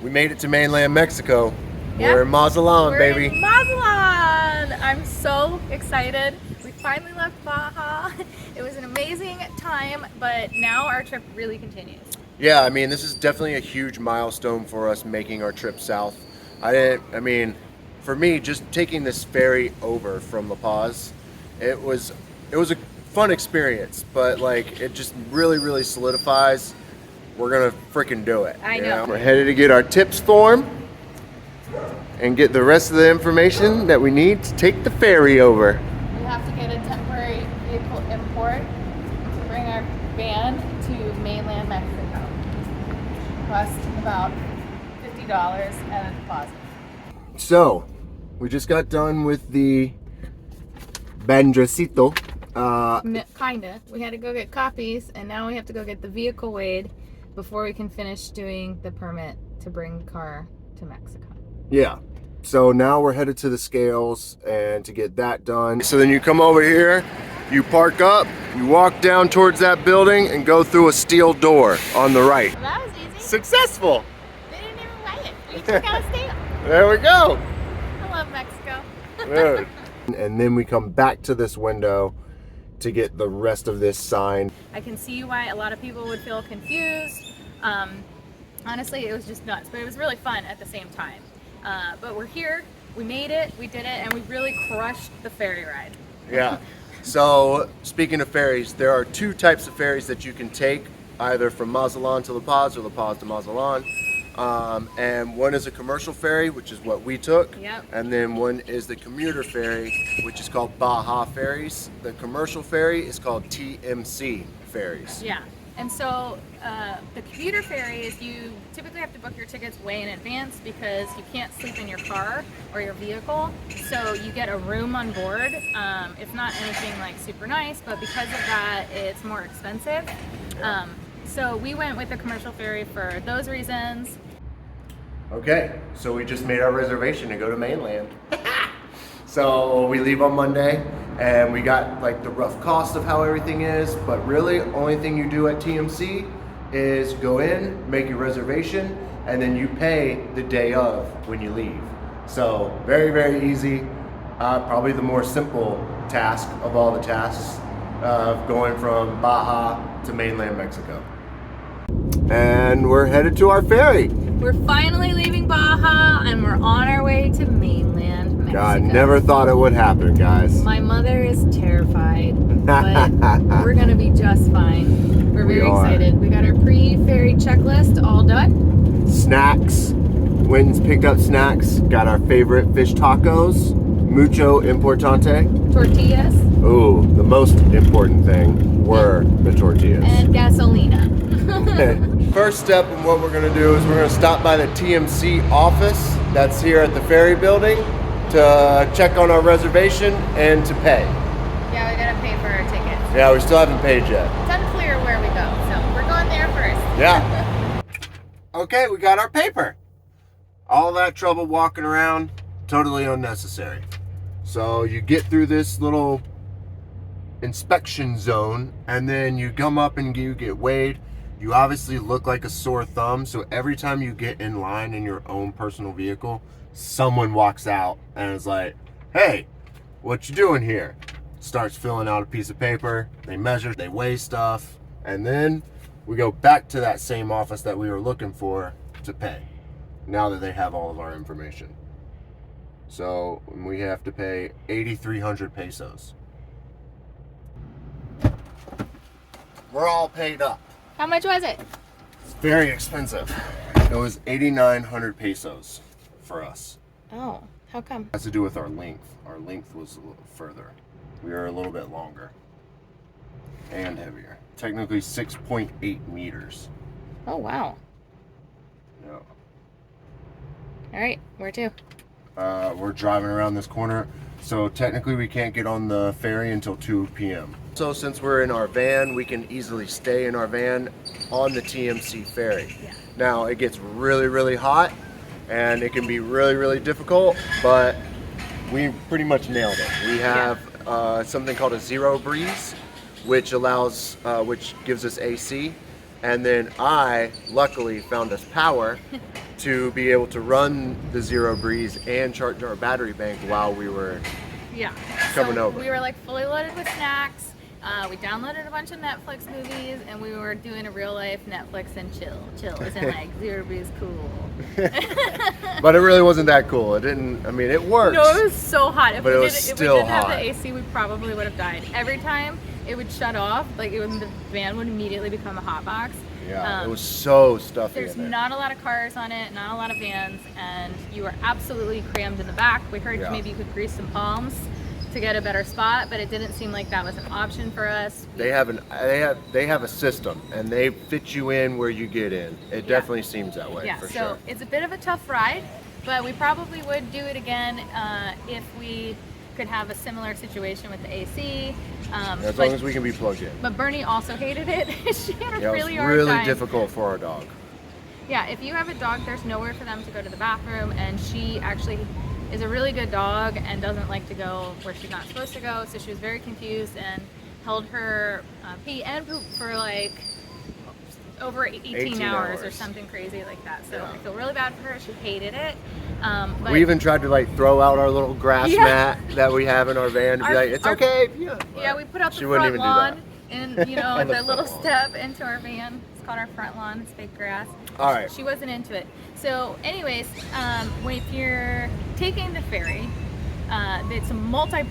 We made it to mainland Mexico. Yeah. We're in Mazatlan, We're baby. in Mazatlan! I'm so excited. We finally left Baja. It was an amazing time, but now our trip really continues. Yeah, I mean, this is definitely a huge milestone for us making our trip south. For me, just taking this ferry over from La Paz, it was a fun experience, but like it just really solidifies we're gonna freaking do it. I know. We're headed to get our tips form and get the rest of the information that we need to take the ferry over. We have to get a temporary vehicle import to bring our van to mainland Mexico. Cost about $50 and a deposit. So, we just got done with the Bandrecito. Kinda. We had to go get copies, and now we have to go get the vehicle weighed before we can finish doing the permit to bring the car to Mexico. Yeah. So now we're headed to the scales and to get that done. So then you come over here, you park up, you walk down towards that building and go through a steel door on the right. Well, that was easy. Successful. They didn't even weigh it. We just got a stamp. There we go. I love Mexico. Good. And then we come back to this window to get the rest of this signed. I can see why a lot of people would feel confused. Honestly, it was just nuts, but it was really fun at the same time. But we're here, we made it, we did it, and we really crushed the ferry ride. Yeah. So speaking of ferries, there are two types of ferries that you can take, either from Mazatlan to La Paz or La Paz to Mazatlan. And one is a commercial ferry, which is what we took. Yep. And then one is the commuter ferry, which is called Baja Ferries. The commercial ferry is called TMC Ferries. Yeah. And so the commuter ferries, you typically have to book your tickets way in advance because you can't sleep in your car or your vehicle. So you get a room on board. It's not anything like super nice, but because of that, it's more expensive. So we went with the commercial ferry for those reasons. Okay, so we just made our reservation to go to mainland. So we leave on Monday and we got like the rough cost of how everything is, but really only thing you do at TMC is go in, make your reservation, and then you pay the day of when you leave. So very easy, probably the more simple task of all the tasks of going from Baja to mainland Mexico. And we're headed to our ferry. We're finally leaving Baja and we're on our way to mainland Mexico. God, never thought it would happen, guys. My mother is terrified, but we're gonna be just fine. We're very excited. We got our pre-ferry checklist all done. Snacks. Went and picked up snacks. Got our favorite fish tacos. Mucho importante. Tortillas. Ooh, the most important thing were the tortillas. And gasolina. First step in what we're going to do is we're going to stop by the TMC office that's here at the ferry building to check on our reservation and to pay. Yeah, we gotta pay for our tickets. Yeah, we still haven't paid yet. It's unclear where we go, so we're going there first. Yeah. Okay, we got our paper. All that trouble walking around, totally unnecessary. So you get through this little inspection zone and then you come up and you get weighed. You obviously look like a sore thumb, so every time you get in line in your own personal vehicle, someone walks out and is like, hey, what you doing here? Starts filling out a piece of paper, they measure, they weigh stuff, and then we go back to that same office that we were looking for to pay, now that they have all of our information. So we have to pay 8,300 pesos. We're all paid up. How much was it? It's very expensive. It was 8,900 pesos for us. Oh, how come? It has to do with our length. Our length was a little further. We are a little bit longer and heavier. Technically 6.8 meters. Oh, wow. Yeah. All right, where to? We're driving around this corner, so technically we can't get on the ferry until 2 p.m. So since we're in our van, we can easily stay in our van on the TMC ferry. Yeah. Now it gets really hot and it can be really difficult, but we pretty much nailed it. We have something called a zero breeze, which gives us AC, and then I luckily found us power to be able to run the Zero Breeze and charge our battery bank while we were coming over. We were like fully loaded with snacks. We downloaded a bunch of Netflix movies, and we were doing a real life Netflix and chill. And like Zero Breeze cool. But it really wasn't that cool. It didn't. I mean, it works. No, it was so hot. If but we it was didn't still have hot. the AC, we probably would have died. Every time it would shut off, like the van would immediately become a hot box. Yeah, it was so stuffy. There's not a lot of cars on it, not a lot of vans, and you are absolutely crammed in the back. We heard maybe you could grease some palms to get a better spot, but it didn't seem like that was an option for us. They have a system, and they fit you in where you get in. It definitely seems that way. Yeah, for so sure. it's a bit of a tough ride, but we probably would do it again if we could have a similar situation with the AC. As long as we can be plugged in. But Bernie also hated it. She had a really hard it was time. really difficult for our dog. Yeah, if you have a dog, there's nowhere for them to go to the bathroom, and she actually is a really good dog and doesn't like to go where she's not supposed to go, so she was very confused and held her pee and poop for like over 18 hours or something crazy like that. So I feel really bad for her. She hated it. But we even tried to like throw out our little grass mat that we have in our van to be like, it's okay. Yeah, we put out the she wouldn't front even lawn do that. and the little step into our van. It's called our front lawn. It's fake grass. All right. She wasn't into it. So anyways, if you're taking the ferry, it's a multi-step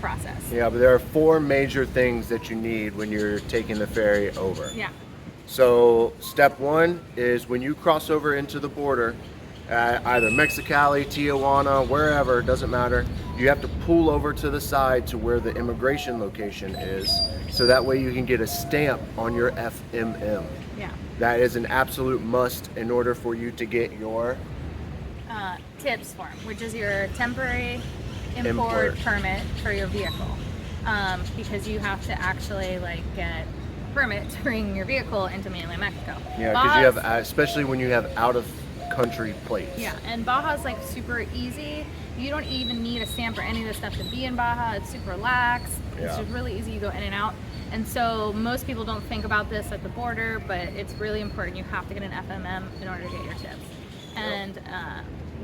process. Yeah, but there are 4 major things that you need when you're taking the ferry over. Yeah. So step 1 is when you cross over into the border, either Mexicali, Tijuana, wherever, it doesn't matter. You have to pull over to the side to where the immigration location is, so that way you can get a stamp on your FMM. Yeah. That is an absolute must in order for you to get your TIPS form, which is your temporary import permit for your vehicle, because you have to actually get a permit to bring your vehicle into mainland Mexico. Yeah, because you have, especially when you have out of country plates. Yeah, and Baja's super easy. You don't even need a stamp or any of this stuff to be in Baja. It's super lax. It's just really easy. You go in and out. And so most people don't think about this at the border, but it's really important. You have to get an FMM in order to get your tips. And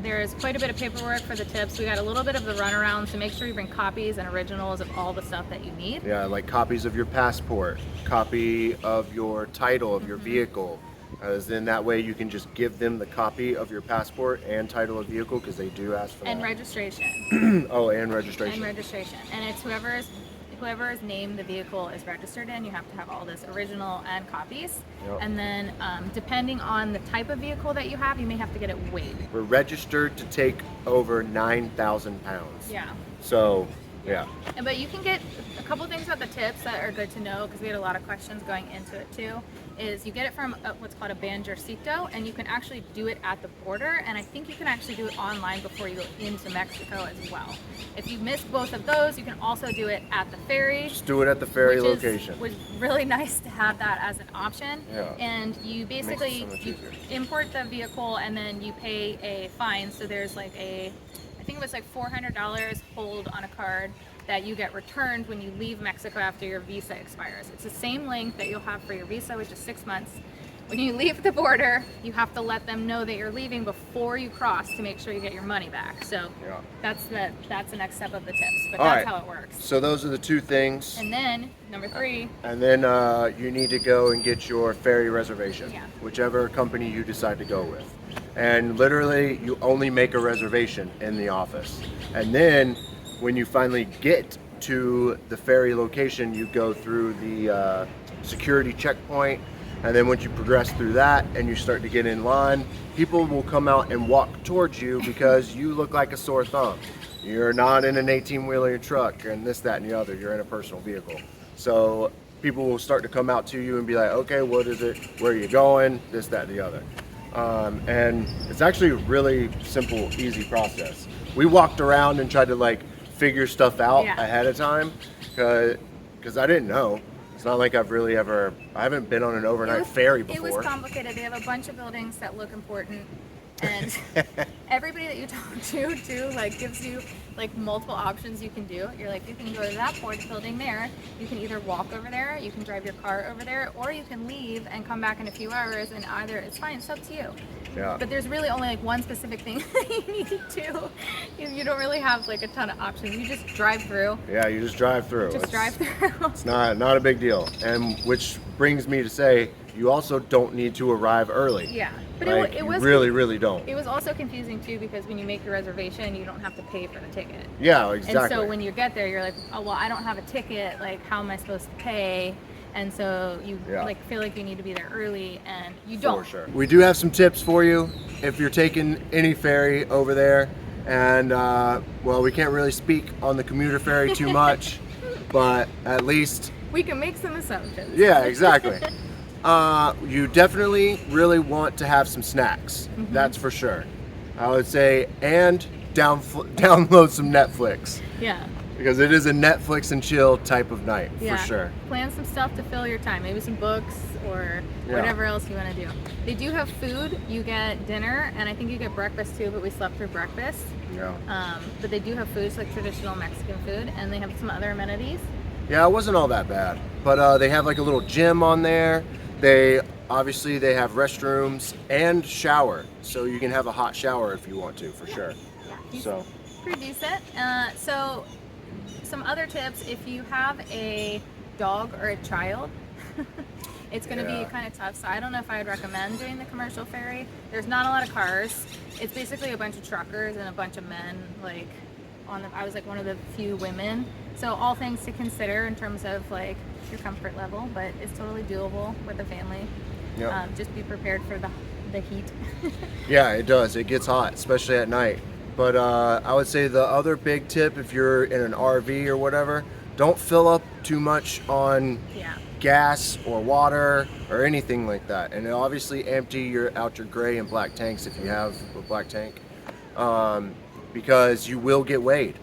there's quite a bit of paperwork for the tips. We got a little bit of the runaround, so make sure you bring copies and originals of all the stuff that you need. Yeah, like copies of your passport, copy of your title of your vehicle. As then that way you can just give them the copy of your passport and title of vehicle, because they do ask for that. And registration. Oh, and registration. And registration. And it's whoever's name the vehicle is registered in, you have to have all this original and copies. Yep. And then depending on the type of vehicle that you have, you may have to get it weighed. We're registered to take over 9,000 pounds. Yeah. So, yeah. But you can get a couple things about the tips that are good to know, because we had a lot of questions going into it too. Is you get it from what's called a banjercito, and you can actually do it at the border, and I think you can actually do it online before you go into Mexico as well. If you miss both of those, you can also do it at the ferry. Just do it at the ferry location. Which is really nice to have that as an option. Yeah. And you basically you import the vehicle, and then you pay a fine. So there's I think it was $400 hold on a card that you get returned when you leave Mexico after your visa expires. It's the same length that you'll have for your visa, which is 6 months. When you leave the border, you have to let them know that you're leaving before you cross to make sure you get your money back. So that's the next step of the tips, but that's how it works. So those are the 2 things. And then number 3. And then you need to go and get your ferry reservation, whichever company you decide to go with. And literally, you only make a reservation in the office. And then when you finally get to the ferry location, you go through the security checkpoint. And then once you progress through that and you start to get in line, people will come out and walk towards you because you look like a sore thumb. You're not in an 18-wheeler truck and this, that, and the other. You're in a personal vehicle. So people will start to come out to you and be like, okay, what is it? Where are you going? This, that, and the other. And it's actually a really simple, easy process. We walked around and tried to figure stuff out ahead of time because I didn't know. It's not like I haven't been on an overnight ferry before. It was complicated. They have a bunch of buildings that look important, and everybody that you talk to too gives you multiple options you can do. You're you can go to that building there. You can either walk over there, you can drive your car over there, or you can leave and come back in a few hours, and either it's fine. It's up to you. Yeah. But there's really only like one specific thing that you need to do. You don't really have like a ton of options. You just drive through. Yeah, you just drive through. Just drive through. It's not a big deal. And which brings me to say, you also don't need to arrive early. Yeah, but like, it was really don't. It was also confusing too because when you make your reservation, you don't have to pay for the ticket. Yeah, exactly. And so when you get there, you're like, oh well, I don't have a ticket. Like, how am I supposed to pay? And so you like feel like you need to be there early, and you don't. For sure. We do have some tips for you if you're taking any ferry over there. And well, we can't really speak on the commuter ferry too much, but at least we can make some assumptions. Yeah, exactly. You definitely really want to have some snacks. That's for sure. I would say, and download some Netflix. Yeah. Because it is a Netflix and chill type of night, for sure. Plan some stuff to fill your time. Maybe some books or whatever else you want to do. They do have food. You get dinner, and I think you get breakfast too, but we slept through breakfast. Yeah. But they do have food, it's like traditional Mexican food, and they have some other amenities. Yeah, it wasn't all that bad. But they have like a little gym on there. They have restrooms and shower. So you can have a hot shower if you want to, for sure. Yeah, so pretty decent. So some other tips, if you have a dog or a child, it's going to be kind of tough. So I don't know if I would recommend doing the commercial ferry. There's not a lot of cars. It's basically a bunch of truckers and a bunch of men. Like I was like one of the few women. So all things to consider in terms of like your comfort level, but it's totally doable with a family. Yep. Just be prepared for the heat. Yeah, it does. It gets hot, especially at night. But I would say the other big tip, if you're in an RV or whatever, don't fill up too much on gas or water or anything like that. And obviously empty out your gray and black tanks if you have a black tank, because you will get weighed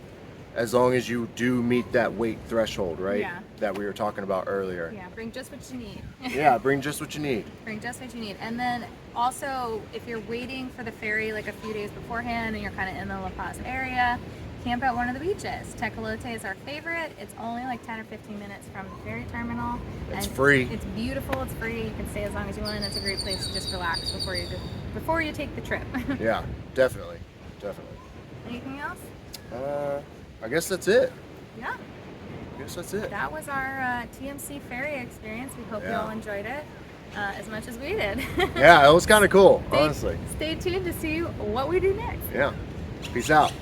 as long as you do meet that weight threshold, right? Yeah. That we were talking about earlier. Yeah, bring just what you need. Yeah, bring just what you need. Bring just what you need. And then also, if you're waiting for the ferry like a few days beforehand and you're kind of in the La Paz area, camp at one of the beaches. Tecolote is our favorite. It's only like 10 or 15 minutes from the ferry terminal. It's free. It's beautiful. It's free. You can stay as long as you want. And it's a great place to just relax before you take the trip. Yeah, definitely. Anything else? I guess that's it. Yeah. I guess that's it. That was our TMC Ferry experience. We hope you all enjoyed it as much as we did. Yeah, it was kind of cool, honestly. Stay tuned to see what we do next. Yeah. Peace out.